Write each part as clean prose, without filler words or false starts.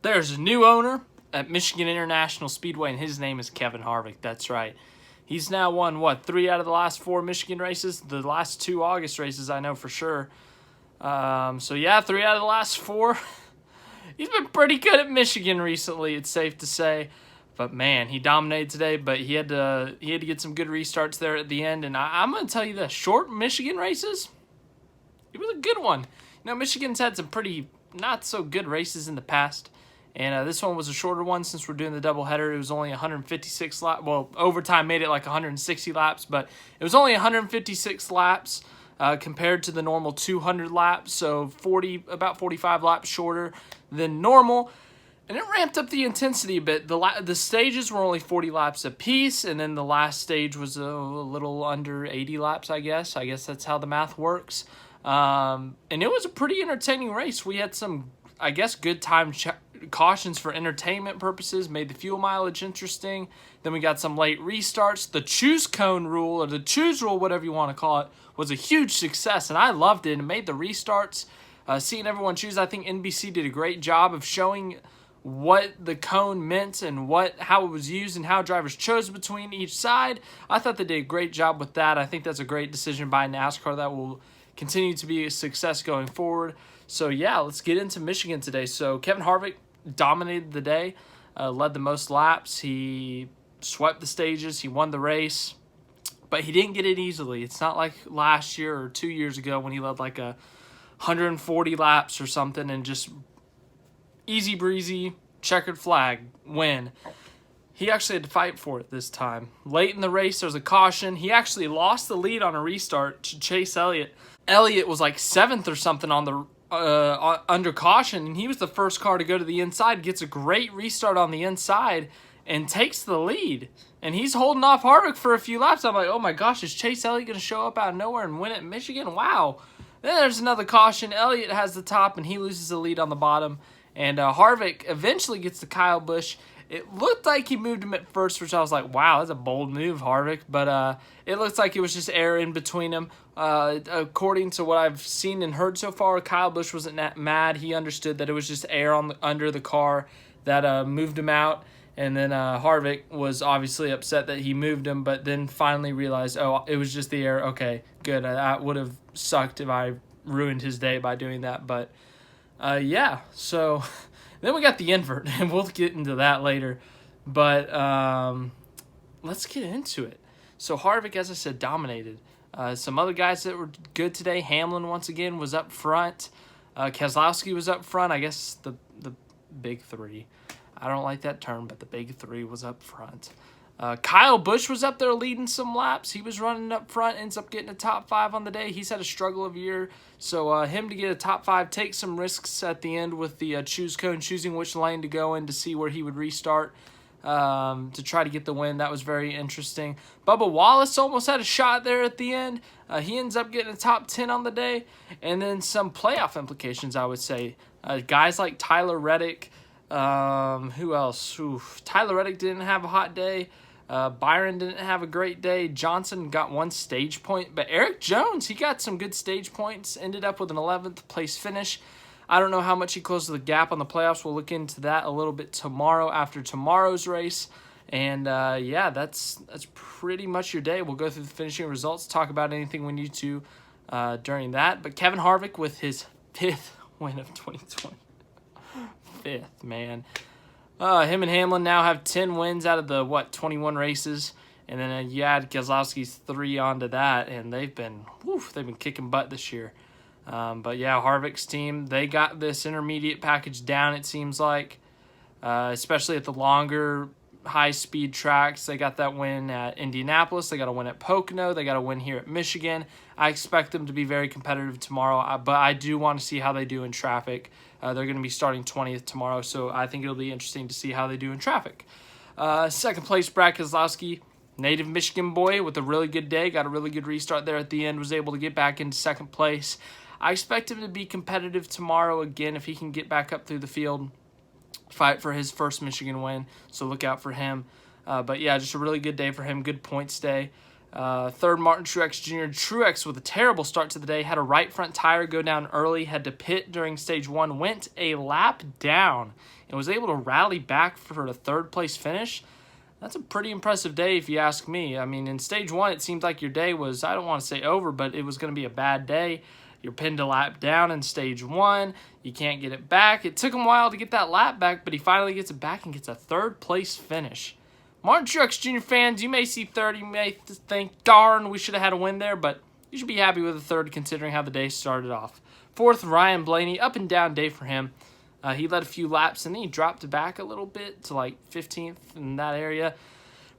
There's a new owner at Michigan International Speedway, and his name is Kevin Harvick. That's right. He's now won, 3 out of the last 4 Michigan races? The last 2 August races, I know for sure. So, yeah, 3 out of the last 4. He's been pretty good at Michigan recently, it's safe to say. But, man, he dominated today, but he had to get some good restarts there at the end. And I'm going to tell you this, short Michigan races, it was a good one. Michigan's had some pretty not-so-good races in the past. And this one was a shorter one since we're doing the doubleheader. It was only 156 laps. Well, overtime made it like 160 laps, but it was only 156 laps compared to the normal 200 laps, so about 45 laps shorter than normal. And it ramped up the intensity a bit. The stages were only 40 laps apiece, and then the last stage was a little under 80 laps, I guess. I guess that's how the math works. And it was a pretty entertaining race. We had some, I guess, good time cautions for entertainment purposes, made the fuel mileage interesting. Then we got some late restarts. The choose cone rule, or the choose rule, whatever you want to call it, was a huge success, and I loved it. It made the restarts, seeing everyone choose. I think NBC did a great job of showing what the cone meant and how it was used and how drivers chose between each side. I thought they did a great job with that. I think that's a great decision by NASCAR that will continue to be a success going forward. So, yeah, let's get into Michigan today. So, Kevin Harvick dominated the day, led the most laps. He swept the stages. He won the race, but he didn't get it easily. It's not like last year or 2 years ago when he led like 140 laps or something and just easy breezy, checkered flag win. He actually had to fight for it this time. Late in the race, there was a caution. He actually lost the lead on a restart to Chase Elliott. Elliott was like 7th or something on the under caution, and he was the first car to go to the inside, gets a great restart on the inside, and takes the lead. And he's holding off Harvick for a few laps. I'm like, oh my gosh, is Chase Elliott going to show up out of nowhere and win at Michigan? Wow. Then there's another caution. Elliott has the top, and he loses the lead on the bottom. And Harvick eventually gets to Kyle Busch. It looked like he moved him at first, which I was like, wow, that's a bold move, Harvick. But it looks like it was just air in between them. According to what I've seen and heard so far, Kyle Busch wasn't that mad. He understood that it was just air under the car that moved him out. And then Harvick was obviously upset that he moved him, but then finally realized, oh, it was just the air. Okay, good. That would have sucked if I ruined his day by doing that. But, yeah, so then we got the invert, and we'll get into that later. But let's get into it. So Harvick, as I said, dominated. Some other guys that were good today. Hamlin, once again, was up front. Keselowski was up front. I guess the big three. I don't like that term, but the big three was up front. Kyle Busch was up there leading some laps. He was running up front, ends up getting a top 5 on the day. He's had a struggle of a year, so him to get a top 5, take some risks at the end with the choose cone, choosing which lane to go in to see where he would restart to try to get the win. That was very interesting. Bubba Wallace almost had a shot there at the end. He ends up getting a top 10 on the day, and then some playoff implications, I would say. Guys like Tyler Reddick. Who else? Tyler Reddick didn't have a hot day. Byron didn't have a great day. Johnson got 1 stage point, but Eric Jones, he got some good stage points, ended up with an 11th place finish. I don't know how much he closed the gap on the playoffs. We'll look into that a little bit tomorrow after tomorrow's race. And yeah, that's pretty much your day. We'll go through the finishing results, talk about anything we need to during that. But Kevin Harvick with his 5th win of 2020. 5th, man. Him and Hamlin now have 10 wins out of the 21 races, and then you add Keselowski's 3 onto that, and they've been kicking butt this year. But yeah, Harvick's team, they got this intermediate package down. It seems like, especially at the longer high-speed tracks. They got that win at Indianapolis. They got a win at Pocono. They got a win here at Michigan. I expect them to be very competitive tomorrow, but I do want to see how they do in traffic. They're going to be starting 20th tomorrow, so I think it'll be interesting to see how they do in traffic. Second place, Brad Keselowski, native Michigan boy with a really good day. Got a really good restart there at the end. Was able to get back into second place. I expect him to be competitive tomorrow again if he can get back up through the field. Fight for his first Michigan win, so look out for him. But yeah, just a really good day for him. Good points day. Third, Martin Truex Jr. Truex, with a terrible start to the day, had a right front tire go down early, had to pit during stage 1, went a lap down, and was able to rally back for the third place finish. That's a pretty impressive day if you ask me. I mean, in stage 1, it seemed like your day was, I don't want to say over, but it was going to be a bad day. You're pinned a lap down in stage 1. You can't get it back. It took him a while to get that lap back, but he finally gets it back and gets a third place finish. Martin Truex Jr. fans, you may see third. You may think, darn, we should have had a win there, but you should be happy with a third considering how the day started off. Fourth, Ryan Blaney, up and down day for him. He led a few laps, and then he dropped back a little bit to like 15th in that area.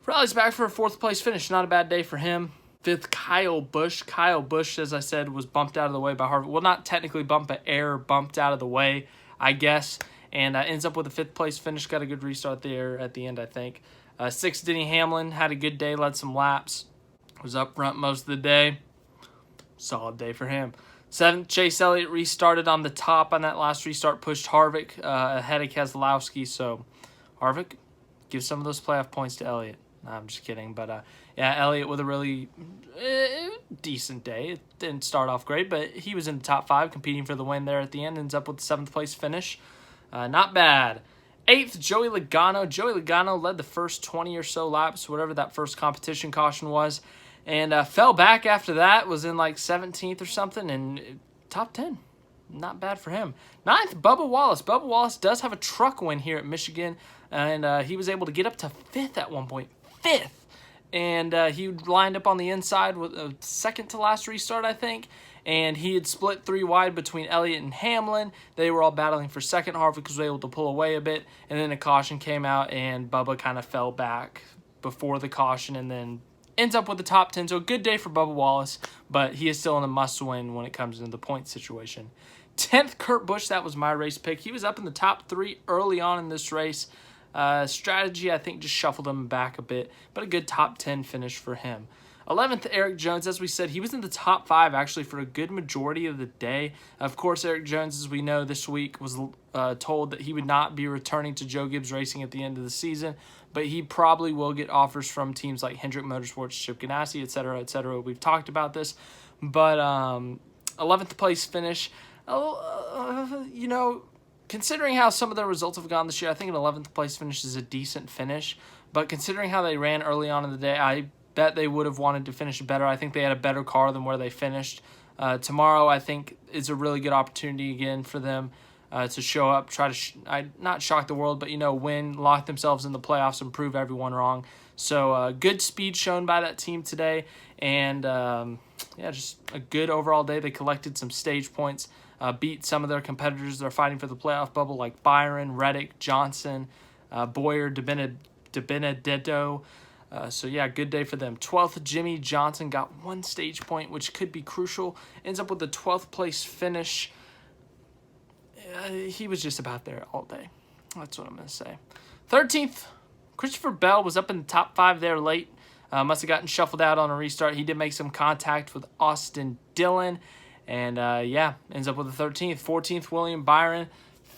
Rallies back for a fourth place finish. Not a bad day for him. Fifth, Kyle Busch. Kyle Busch, as I said, was bumped out of the way by Harvick. Well, not technically bumped, but air bumped out of the way, I guess. And ends up with a fifth place finish. Got a good restart there at the end, I think. Sixth, Denny Hamlin. Had a good day, led some laps. Was up front most of the day. Solid day for him. Seventh, Chase Elliott restarted on the top on that last restart. Pushed Harvick ahead of Keselowski. So, Harvick, give some of those playoff points to Elliott. No, I'm just kidding. But, yeah, Elliott with a really decent day. It didn't start off great, but he was in the top 5 competing for the win there at the end. Ends up with the 7th place finish. Not bad. 8th, Joey Logano. Joey Logano led the first 20 or so laps, whatever that first competition caution was, and fell back after that, was in like 17th or something, and top 10. Not bad for him. 9th, Bubba Wallace. Bubba Wallace does have a truck win here at Michigan, and he was able to get up to 5th at one point. 5th! And he lined up on the inside with a second to last restart, I think. And he had split 3 wide between Elliott and Hamlin. They were all battling for second. Harvick was able to pull away a bit. And then a caution came out, and Bubba kind of fell back before the caution and then ends up with the top 10. So a good day for Bubba Wallace, but he is still in a must-win when it comes into the point situation. 10th, Kurt Busch. That was my race pick. He was up in the top 3 early on in this race. Strategy, I think, just shuffled him back a bit, but a good top 10 finish for him. 11th, Eric Jones. As we said, he was in the top 5 actually for a good majority of the day. Of course, Eric Jones, as we know this week, was told that he would not be returning to Joe Gibbs Racing at the end of the season, but he probably will get offers from teams like Hendrick Motorsports, Chip Ganassi, etc., etc. We've talked about this, but 11th place finish. You know, considering how some of the results have gone this year, I think an 11th place finish is a decent finish, but considering how they ran early on in the day, I bet they would have wanted to finish better. I think they had a better car than where they finished. Tomorrow, I think, is a really good opportunity again for them to show up, try to not shock the world, but, you know, win, lock themselves in the playoffs, and prove everyone wrong. So good speed shown by that team today, and yeah, just a good overall day. They collected some stage points, beat some of their competitors that are fighting for the playoff bubble, like Byron, Reddick, Johnson, Boyer, DiBenedetto. So, yeah, good day for them. 12th, Jimmy Johnson got 1 stage point, which could be crucial. Ends up with the 12th place finish. He was just about there all day. That's what I'm going to say. 13th, Christopher Bell was up in the top 5 there late. Must have gotten shuffled out on a restart. He did make some contact with Austin Dillon. And, yeah, ends up with the 13th. 14th, William Byron.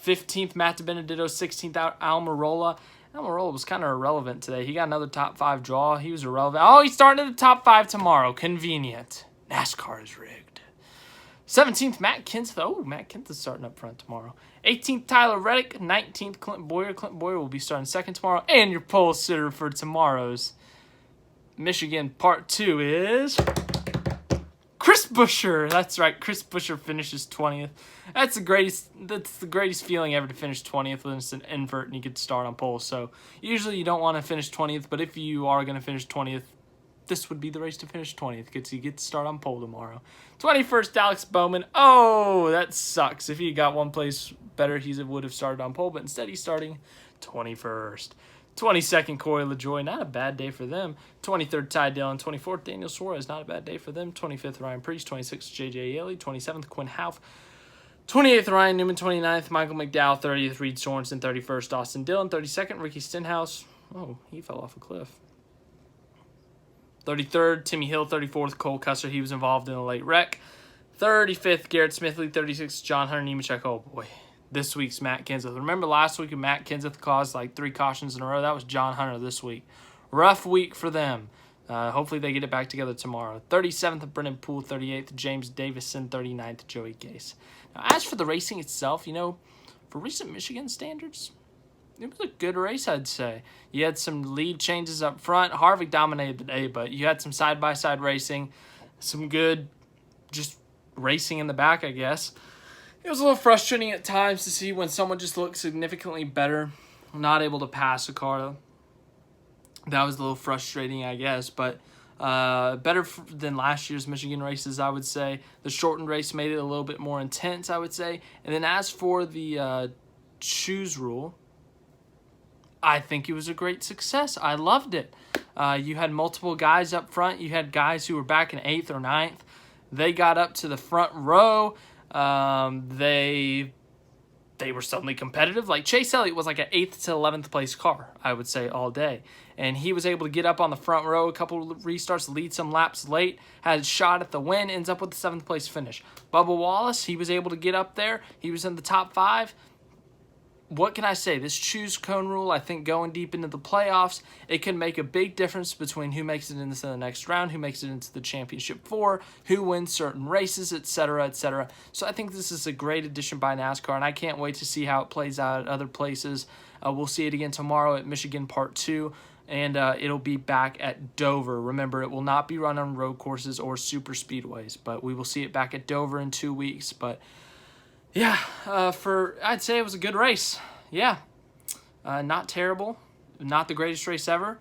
15th, Matt DiBenedetto. 16th, Almirola. Almirola was kind of irrelevant today. He got another top 5 draw. He was irrelevant. Oh, he's starting in the top 5 tomorrow. Convenient. NASCAR is rigged. 17th, Matt Kenseth. Oh, Matt Kenseth's starting up front tomorrow. 18th, Tyler Reddick. 19th, Clint Boyer. Clint Boyer will be starting second tomorrow. And your pole sitter for tomorrow's Michigan Part 2 is Chris Buescher. That's right. Chris Buescher finishes 20th. That's the greatest feeling ever to finish 20th when it's an invert and you get to start on pole. So usually you don't want to finish 20th, but if you are going to finish 20th, this would be the race to finish 20th because you get to start on pole tomorrow. 21st, Alex Bowman. Oh, that sucks. If he got 1 place better, he would have started on pole, but instead he's starting 21st. 22nd, Corey LaJoie. Not a bad day for them. 23rd, Ty Dillon. 24th, Daniel Suarez. Not a bad day for them. 25th, Ryan Preece. 26th, J.J. Yeley. 27th, Quinn Houff. 28th, Ryan Newman. 29th, Michael McDowell. 30th, Reed Sorensen. 31st, Austin Dillon. 32nd, Ricky Stenhouse. Oh, he fell off a cliff. 33rd, Timmy Hill. 34th, Cole Custer. He was involved in a late wreck. 35th, Garrett Smithley. 36th, John Hunter Nemechek. Oh, boy. This week's Matt Kenseth. Remember last week when Matt Kenseth caused like 3 cautions in a row? That was John Hunter this week. Rough week for them. Hopefully they get it back together tomorrow. 37th, Brennan Poole. 38th, James Davison. 39th, Joey Gase. Now, as for the racing itself, for recent Michigan standards, it was a good race, I'd say. You had some lead changes up front. Harvick dominated the day, but you had some side-by-side racing, some good just racing in the back, I guess. It was a little frustrating at times to see when someone just looked significantly better, not able to pass a car. That was a little frustrating, I guess, but better than last year's Michigan races, I would say. The shortened race made it a little bit more intense, I would say. And then as for the choose rule, I think it was a great success. I loved it. You had multiple guys up front. You had guys who were back in 8th or 9th. They got up to the front row. They were suddenly competitive. Like Chase Elliott was like an 8th to 11th place car, I would say, all day. And he was able to get up on the front row, a couple of restarts, lead some laps late, had a shot at the win, ends up with the 7th place finish. Bubba Wallace, he was able to get up there. He was in the top 5. What can I say? This choose cone rule, I think going deep into the playoffs, it can make a big difference between who makes it into the next round, who makes it into the championship 4, who wins certain races, etc., etc. So I think this is a great addition by NASCAR, and I can't wait to see how it plays out at other places. We'll see it again tomorrow at Michigan Part 2, and it'll be back at Dover. Remember, it will not be run on road courses or super speedways, but we will see it back at Dover in 2 weeks. But yeah, I'd say it was a good race. Yeah, not terrible, not the greatest race ever,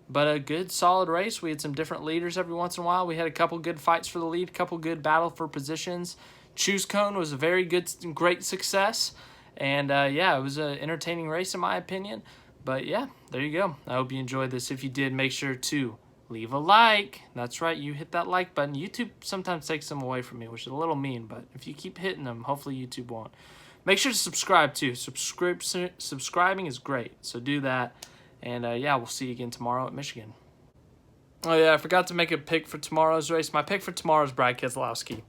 but a good, solid race. We had some different leaders every once in a while. We had a couple good fights for the lead, couple good battle for positions. Choose cone was a very good, great success, and yeah, it was an entertaining race in my opinion. But yeah, there you go. I hope you enjoyed this. If you did, make sure to leave a like. That's right, you hit that like button. YouTube sometimes takes them away from me, which is a little mean, but if you keep hitting them, hopefully YouTube won't. Make sure to subscribe too. Subscribing is great, so do that. And yeah, we'll see you again tomorrow at Michigan. Oh yeah, I forgot to make a pick for tomorrow's race. My pick for tomorrow is Brad Keselowski.